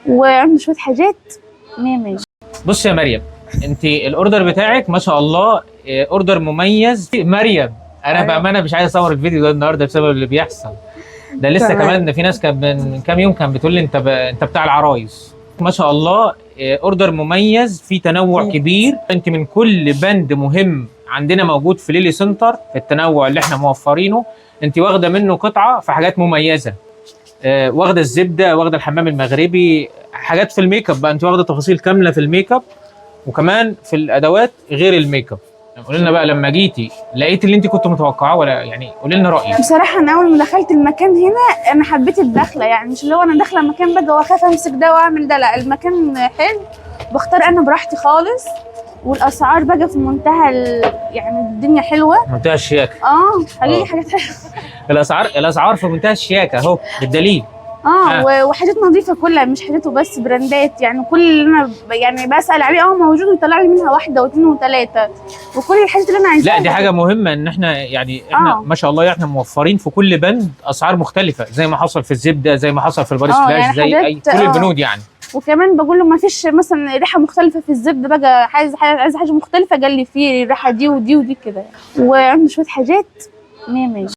وعندي شويه حاجات 100 100. بص يا مريم، انت الاوردر بتاعك ما شاء الله اوردر مميز. مريم انا أيوة. بامانه مش عايز اصور الفيديو ده النهارده بسبب اللي بيحصل ده. لسه تمام. كمان في ناس كان من كام يوم كان بتقول لي انت بتاع العرايس. ما شاء الله اوردر مميز، في تنوع كبير. انت من كل بند مهم عندنا موجود في ليلي سنتر، في التنوع اللي احنا موفرينه انت واخده منه قطعه في حاجات مميزه. واخده الزبده، واخده الحمام المغربي، حاجات في الميك اب بقى، انت واخده تفاصيل كامله في الميك اب وكمان في الادوات غير الميك اب. قولي لنا بقى لما جيتي لقيت اللي انت كنت متوقعاه ولا يعني قولي لنا رايك. بصراحه انا اول ما دخلت المكان هنا انا حبيت الدخله، يعني مش اللي هو انا داخله مكان بقى واخاف امسك ده واعمل ده، لا المكان حلو، بختار انا براحتي خالص، والاسعار بقى في منتهى يعني الدنيا حلوه. منتهى الشياكه. حقيقي حاجات حلوه. الاسعار في منتهى الشياكه اهو بالدليل. وحاجات نظيفه كلها، مش حاجات وبس، براندات، يعني كل اللي انا يعني بسال عليه موجود، ويطلع لي منها واحده واثنين وثلاثه، وكل الحاجات اللي انا عايزاها. لا دي حاجه مهمه ان احنا يعني احنا ما شاء الله احنا موفرين في كل بند اسعار مختلفه، زي ما حصل في الزبده، زي ما حصل في الباريس فلاش، يعني زي اي كل البنود يعني. وكمان بقول له ما فيش مثلا ريحه مختلفه في الزبده، بقى عايز حاجه مختلفه، قال لي في الريحه دي ودي ودي كده. وعندي شويه حاجات 100 100.